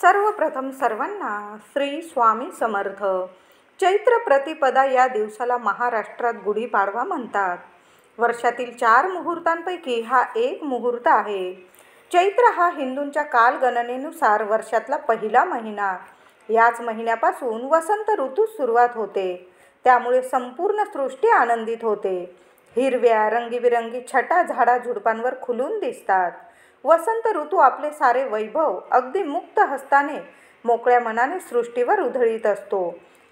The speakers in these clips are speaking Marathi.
सर्वप्रथम सर्वांना श्री स्वामी समर्थ. चैत्र प्रतिपदा या दिवसाला महाराष्ट्रात गुढीपाडवा म्हणतात. वर्षातील 4 मुहूर्तांपैकी हा एक मुहूर्त आहे. चैत्र हा हिंदूंच्या कालगणनेनुसार वर्षातला पहिला महिना. याच महिन्यापासून वसंत ऋतू सुरुवात होते. त्यामुळे संपूर्ण सृष्टी आनंदित होते. हिरव्या रंगीबिरंगी छटा झाडाझुडपांवर खुलून दिसतात. वसंत ऋतू आपले सारे वैभव अगदी मुक्त हस्ताने मोकळ्या मनाने सृष्टीवर उधळीत असतो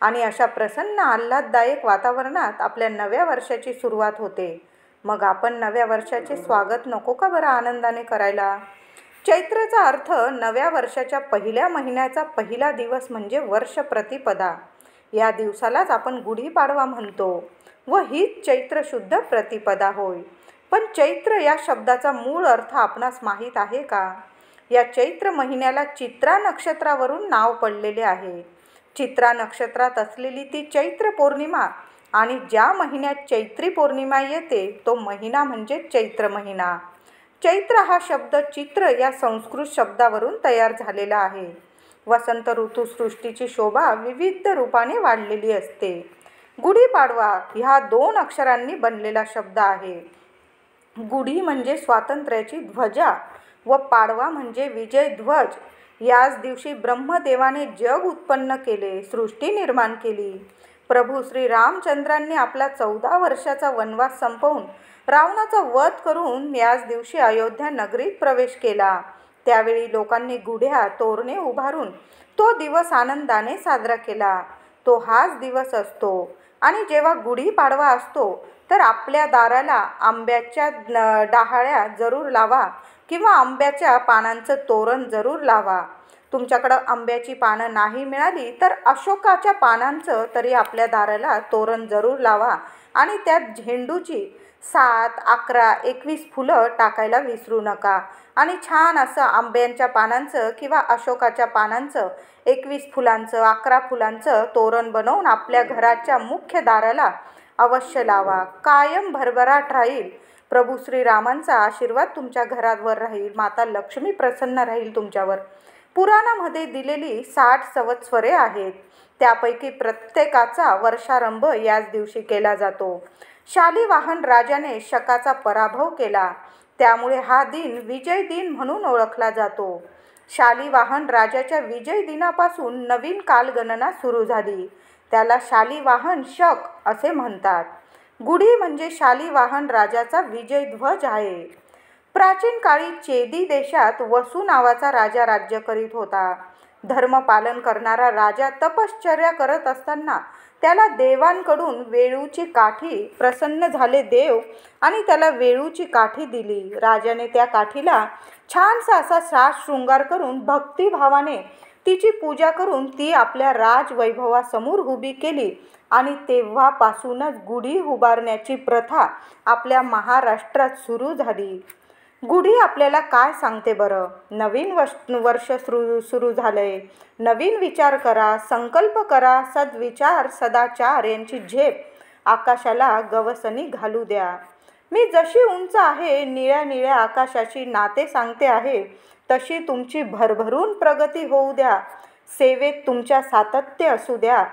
आणि अशा प्रसन्न आल्हाददायक वातावरणात आपल्या नव्या वर्षाची सुरुवात होते. मग आपण नव्या वर्षाचे स्वागत नको का बरं आनंदाने करायला? चैत्राचा अर्थ नव्या वर्षाच्या पहिल्या महिन्याचा पहिला दिवस म्हणजे वर्ष प्रतिपदा. या दिवसालाच आपण गुढीपाडवा म्हणतो व हीच चैत्र शुद्ध प्रतिपदा होय. पण चैत्र या शब्दाचा मूळ अर्थ आपणास माहीत आहे का? या चैत्र महिन्याला चित्रा नक्षत्रावरून नाव पडलेले आहे. चित्रा नक्षत्रात असलेली ती चैत्र पौर्णिमा आणि ज्या महिन्यात चैत्री पौर्णिमा येते तो महिना म्हणजे चैत्र महिना. चैत्र हा शब्द चित्र या संस्कृत शब्दावरून तयार झालेला आहे. वसंत ऋतू सृष्टीची शोभा विविध रूपाने वाढलेली असते. गुढीपाडवा ह्या 2 अक्षरांनी बनलेला शब्द आहे. गुढी म्हणजे स्वातंत्र्याची ध्वजा व पाडवा म्हणजे विजय ध्वज. याच दिवशी ब्रह्मदेवाने जग उत्पन्न केले, सृष्टी निर्माण केली. प्रभू श्री रामचंद्रांनी आपला 14 वर्षाचा वनवास संपवून रावणाचा वध करून याच दिवशी अयोध्या नगरीत प्रवेश केला. त्यावेळी लोकांनी गुढ्या तोरणे उभारून तो दिवस आनंदाने साजरा केला. तो हाच दिवस असतो. आणि जेव्हा गुढीपाडवा असतो तर आपल्या दाराला आंब्याच्या डहाळ्या जरूर लावा किंवा आंब्याच्या पानांचं तोरण जरूर लावा. तुमच्याकडं आंब्याची पानं नाही मिळाली तर अशोकाच्या पानांचं तरी आपल्या दाराला तोरण जरूर लावा आणि त्यात झेंडूची 7, 11, 21 फुलं टाकायला विसरू नका. आणि छान असं आंब्यांच्या पानांचं किंवा अशोकाच्या पानांचं 21 फुलांचं 11 फुलांचं तोरण बनवून आपल्या घराच्या मुख्य दाराला अवश्य लावा. कायम भरभराट राहील. प्रभू श्रीरामांचा आशीर्वाद तुमच्या घरावर राहील. माता लक्ष्मी प्रसन्न राहील तुमच्यावर. पुराणामध्ये दिलेली 60 संवत्सरे आहेत. त्यापैकी प्रत्येकाचा वर्षारंभ याच दिवशी केला जातो. शालिवाहन राजाने शकाचा पराभव केला. त्यामुळे हा दिन विजय दिन म्हणून ओळखला जातो. शालिवाहन राजाच्या विजय दिनापासून नवीन कालगणना सुरू झाली. त्याला शालिवाहन शक असे म्हणतात. गुढी म्हणजे शालिवाहन राजाचा विजय ध्वज आहे. प्राचीन काळी चेदी देशात वसू नावाचा राजा राज्य करीत होता. धर्मपालन करणारा राजा तपश्चर्या करत असताना त्याला देवांकडून वेळूची काठी प्रसन्न झाले देव आणि त्याला वेळूची काठी दिली. राजाने त्या काठीला छानसा असा साज शृंगार करून भक्तिभावाने तिची पूजा करून ती आपल्या राजवैभवासमोर उभी केली आणि तेव्हापासूनच गुढी उभारण्याची प्रथा आपल्या महाराष्ट्रात सुरू झाली. गुढी आपल्याला काय सांगते बरं? नवीन वर्ष सुरू झालंय. नवीन विचार करा, संकल्प करा, सद्विचार सदाचार यांची झेप आकाशाला गवसणी घालू द्या. मी जशी उंच आहे निळ्या निळ्या आकाशाची नाते सांगते आहे तशी तुमची भरभरून प्रगती होऊ द्या. सेवेत तुमच्या सातत्य असू द्या.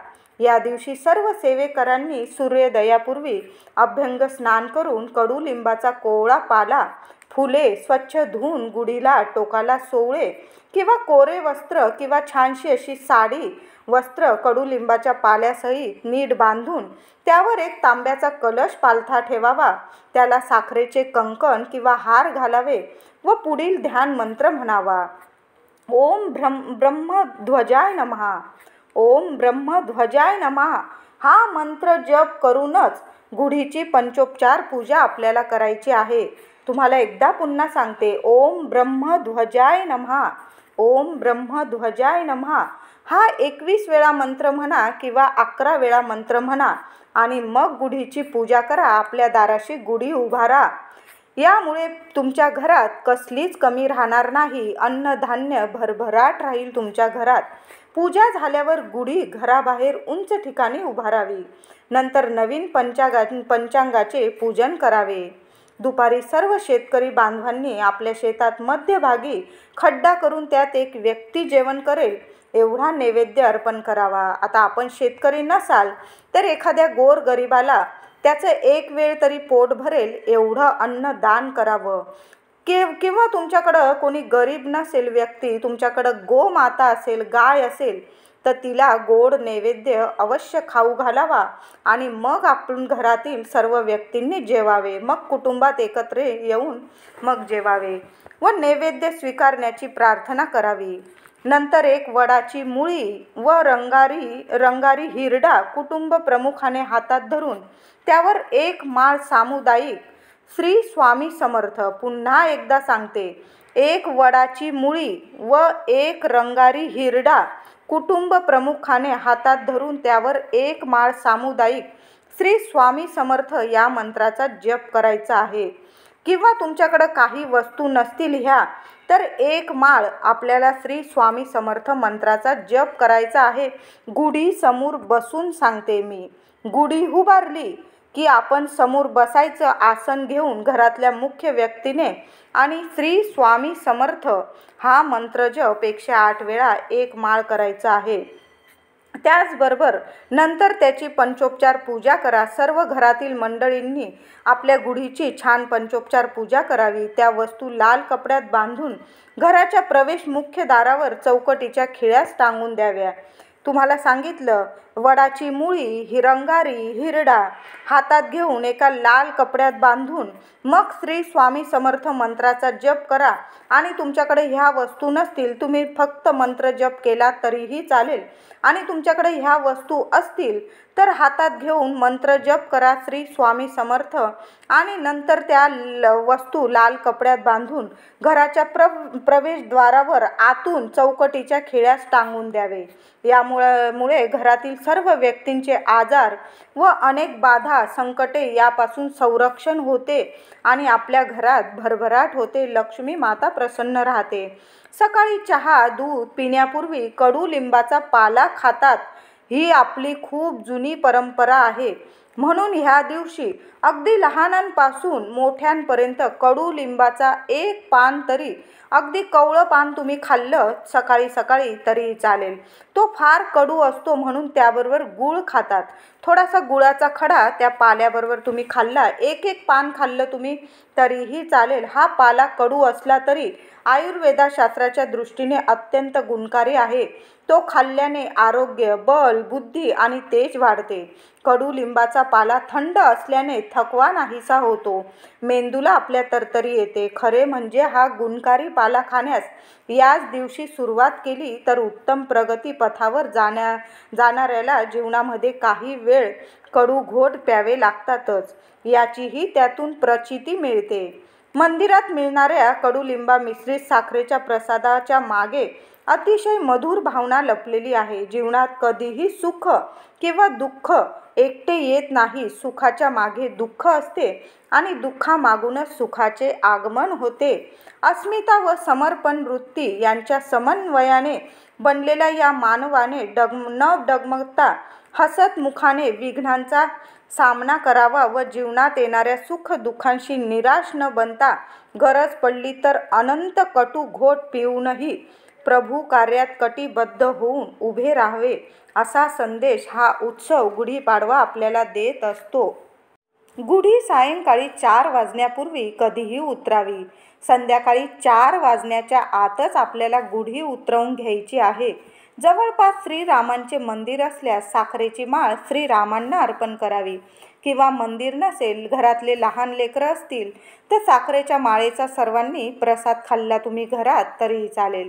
या दिवशी सर्व सेवेकरांनी सूर्योदयापूर्वी अभ्यंग स्नान करून कडुलिंबाचा कोवळा पाला फुले स्वच्छ धुवून गुढीला टोकाला सोवळे किंवा कोरे वस्त्र किंवा छानशी अशी साडी वस्त्र कडुलिंबाच्या पाल्यासहित नीट बांधून त्यावर एक तांब्याचा कलश पालथा ठेवावा. त्याला साखरेचे कंकण किंवा हार घालावे व पुढील ध्यान मंत्र म्हणावा. ओम ब्रह्मध्वजाय नमः. ओम ब्रह्मध्वजाय नमः. हा मंत्र जप करूनच गुढीची पंचोपचार पूजा आपल्याला करायची आहे. तुम्हाला एकदा पुन्हा सांगते. ओम ब्रह्मध्वजाय नमः. ओम ब्रह्मध्वजाय नमः. हा 21 वेळा मंत्र म्हणा किंवा 11 वेळा मंत्र म्हणा आणि मग गुढीची पूजा करा. आपल्या दाराशी गुढी उभारा. यामुळे तुमच्या घरात कसलीच कमी राहणार नाही. अन्नधान्य भरभराट राहील तुमच्या घरात. पूजा झाल्यावर गुढी घराबाहेर उंच ठिकाणी उभारावी. नंतर नवीन पंचांगाचे पूजन करावे. दुपारी सर्व शेतकरी बांधवांनी आपल्या शेतात मध्यभागी खड्डा करून त्यात एक व्यक्ती जेवण करेल एवढा नैवेद्य अर्पण करावा. आता आपण शेतकरी नसाल तर एखाद्या गोरगरिबाला त्याचं एक वेळ तरी पोट भरेल एवढं अन्न दान करावं. किंवा तुमच्याकडं कोणी गरीब नसेल व्यक्ती, तुमच्याकडं गोमाता असेल, गाय असेल, तर तिला गोड नैवेद्य अवश्य खाऊ घालावा आणि मग आपण घरातील सर्व व्यक्तींनी जेवावे. मग कुटुंबात एकत्र येऊन मग जेवावे व नैवेद्य स्वीकारण्याची प्रार्थना करावी. नंतर एक वडाची मुळी व रंगारी हिरडा कुटुंब प्रमुखाने हातात धरून त्यावर एक माळ सामुदायिक श्री स्वामी समर्थ. पुन्हा एकदा सांगते, एक वडाची मुळी व एक रंगारी हिरडा कुटुंब प्रमुखाने हातात धरून त्यावर एक माळ सामुदायिक श्री स्वामी समर्थ या मंत्राचा जप करायचा आहे. किंवा तुमच्याकडं काही वस्तू नसतील ह्या तर एक माळ आपल्याला श्री स्वामी समर्थ मंत्राचा जप करायचा आहे. गुढी समोर बसून सांगते मी. गुढी उभारली की आपण समोर बसायचं आसन घेऊन घरातल्या मुख्य व्यक्तीने आणि श्री स्वामी समर्थ हा मंत्र जप 108 वेळा एक माळ करायचा आहे. त्याचबरोबर नंतर त्याची पंचोपचार पूजा करा. सर्व घरातील मंडळींनी आपल्या गुढीची छान पंचोपचार पूजा करावी. त्या वस्तू लाल कपड्यात बांधून घराच्या प्रवेश मुख्य दारावर चौकटीच्या खिळ्यास टांगून द्याव्या. तुम्हाला सांगितलं, वडाची मुळी, रंगारी हिरडा हातात घेऊन एका लाल कपड्यात बांधून मग श्री स्वामी समर्थ मंत्राचा जप करा. आणि तुमच्याकडे ह्या वस्तू नसतील, तुम्ही फक्त मंत्र जप केला तरीही चालेल. आणि तुमच्याकडे ह्या वस्तू असतील तर हातात घेऊन मंत्र जप करा श्री स्वामी समर्थ आणि नंतर त्या वस्तू लाल कपड्यात बांधून घराच्या प्रवेशद्वारावर आतून चौकटीच्या खिळ्यास टांगून द्यावे. यामुळे घरातील सर्व व्यक्तींचे आजार व अनेक बाधा संकटे यापासून संरक्षण होते आणि आपल्या घरात भरभराट होते. लक्ष्मी माता प्रसन्न राहते. सकाळी चहा दूध पिण्यापूर्वी कडुलिंबाचा पाला खातात. ही आपली खूप जुनी परंपरा आहे. म्हणून ह्या दिवशी अगदी लहानांपासून मोठ्यांपर्यंत कडुलिंबाचा एक पान तरी, अगदी कवळं पान तुम्ही खाल्लं सकाळी सकाळी तरी चालेल. तो फार कडू असतो म्हणून त्याबरोबर गूळ खातात. थोडासा गुळाचा खडा त्या पाल्याबरोबर तुम्ही खाल्ला, एक पान खाल्लं तुम्ही तरीही चालेल. हा पाला कडू असला तरी आयुर्वेदशास्त्राच्या दृष्टीने अत्यंत गुणकारी आहे. तो खाल्ल्याने आरोग्य, बल, बुद्धी आणि तेज वाढते. कडुलिंबाचा पाला थंड असल्याने थकवा नाहीसा होतो. मेंदूला आपल्या तरतरी येते. खरे म्हणजे हा गुणकारी पाला खाण्यास याच दिवशी सुरुवात केली तर उत्तम प्रगती पथावर जाणाऱ्याला जीवनामध्ये काही वेळ कडू घोट प्यावे लागतातच, याचीही त्यातून प्रचिती मिळते. मंदिरात मिळणाऱ्या कडुलिंबा मिश्रित साखरेच्या प्रसादाच्या मागे अतिशय मधुर भावना लपलेली आहे. जीवनात कधीही सुख किंवा दुःख एकटे येत नाही. सुखाच्या मागे दुःख असते आणि दुःखामागूनच सुखाचे आगमन होते. अस्मिता व समर्पण वृत्ती यांच्या समन्वयाने बनलेल्या या मानवाने न डगमगता हसत मुखाने विघ्नांचा सामना करावा व जीवनात येणाऱ्या सुख दुःखांशी निराश न बनता गरज पडली तर अनंत कटू घोट पिऊनही प्रभू कार्यात कटिबद्ध होऊन उभे राहावे, असा संदेश हा उत्सव गुढीपाडवा आपल्याला देत असतो. गुढी सायंकाळी 4 वाजण्यापूर्वी कधीही उतरावी. संध्याकाळी 4 वाजण्याच्या आतच आपल्याला गुढी उतरवून घ्यायची आहे. जवळपास श्रीरामांचे मंदिर असल्यास साखरेची माळ श्रीरामांना अर्पण करावी. किंवा मंदिर नसेल, घरातले लहान लेकरं असतील तर साखरेच्या माळेचा सर्वांनी प्रसाद खाल्ला तुम्ही घरात तरीही चालेल.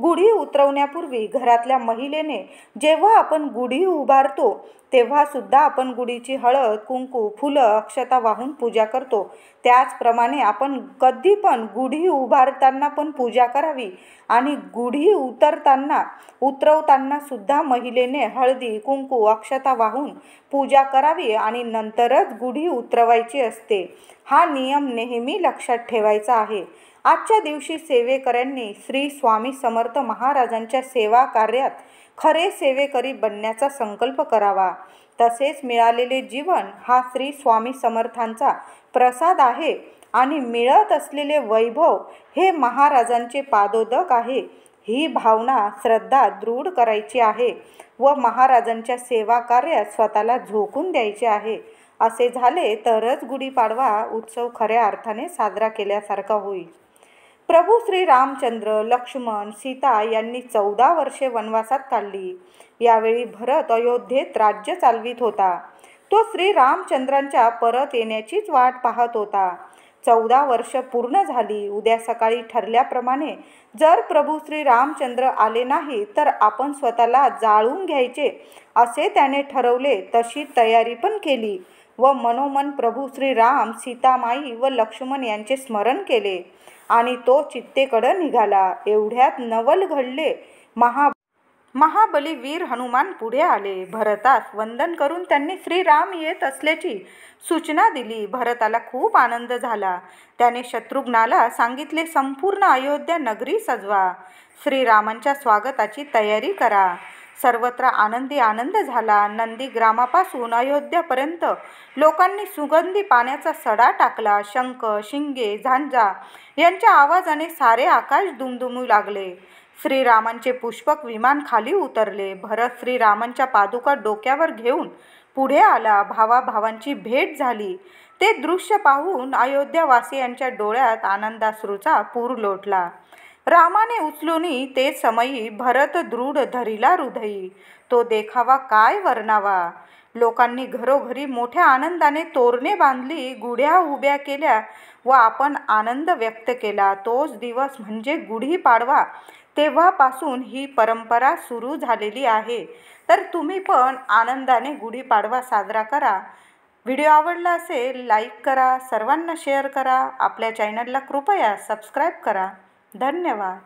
गुढी उतरवण्यापूर्वी घरातल्या महिलेने जेव्हा आपण गुढी उभारतो तेव्हा सुद्धा आपण गुढीची हळद, कुंकू, फुलं, अक्षता वाहून पूजा करतो. त्याचप्रमाणे आपण कधी पण गुढी उभारताना पण पूजा करावी आणि गुढी उतरवताना सुद्धा महिलेने हळदी, कुंकू, अक्षता वाहून पूजा करावी आणि नंतरच गुढी उतरवायची असते. हा नियम नेहमी लक्षात ठेवायचा आहे. आजच्या दिवशी सेवेकऱ्यांनी श्री स्वामी समर्थ महाराजांच्या सेवा कार्यात खरे सेवेकरी बनण्याचा संकल्प करावा. तसेच मिळालेले जीवन हा श्री स्वामी समर्थांचा प्रसाद आहे आणि मिळत असलेले वैभव हे महाराजांचे पादोदक आहे. ही भावना श्रद्धा दृढ करायची आहे व महाराजांच्या सेवा कार्यात स्वतःला झोकून द्यायचे आहे. असे झाले तरच गुढीपाडवा उत्सव खऱ्या अर्थाने साजरा केल्यासारखा होईल. प्रभू श्री रामचंद्र, लक्ष्मण, सीता यांनी 14 वर्षे वनवासात काढली. यावेळी भरत अयोध्येत राज्य चालवित होता. तो श्री रामचंद्रांच्या परत येण्याचीच वाट पाहत होता. 14 वर्ष पूर्ण झाली. उद्या सकाळी ठरल्याप्रमाणे जर प्रभू श्री रामचंद्र आले नाही तर आपण स्वतःला जाळून घ्यायचे असे त्याने ठरवले. तशी तयारी पण केली व मनोमन प्रभू श्री राम, सीतामाई व लक्ष्मण यांचे स्मरण केले आणि तो चित्तेकडे निघाला. एवढ्यात नवल घडले. महाबली वीर हनुमान पुढे आले. भरतास वंदन करून त्यांनी श्रीराम येत असल्याची सूचना दिली. भरताला खूप आनंद झाला. त्याने शत्रुघ्नाला सांगितले, संपूर्ण अयोध्या नगरी सजवा, श्रीरामांच्या स्वागताची तयारी करा. सर्वत्र आनंदी आनंद झाला. नंदीग्रामापासून अयोध्यापर्यंत लोकांनी सुगंधी पाण्याचा सडा टाकला. शंख, शिंगे, झांजा यांच्या आवाजाने सारे आकाश दुमदुमू लागले. श्रीरामांचे पुष्पक विमान खाली उतरले. भरत श्रीरामांच्या पादुका डोक्यावर घेऊन पुढे आला. भावाभावांची भेट झाली. ते दृश्य पाहून अयोध्यावासियांच्या डोळ्यात आनंदाश्रूचा पूर लोटला. रामाने उचलूनी ते समयी भरत दृढ धरिला हृदयी. तो देखावा काय वर्णावा. लोकांनी घरोघरी मोठ्या आनंदाने तोरणे बांधली, गुढ्या उभ्या केल्या व आपण आनंद व्यक्त केला. तोच दिवस म्हणजे गुढीपाडवा. तेव्हापासून ही परंपरा सुरू झालेली आहे. तर तुम्ही पण आनंदाने गुढीपाडवा साजरा करा. व्हिडिओ आवडला असेल लाईक करा, सर्वांना शेअर करा. आपल्या चॅनलला कृपया सबस्क्राईब करा. धन्यवाद.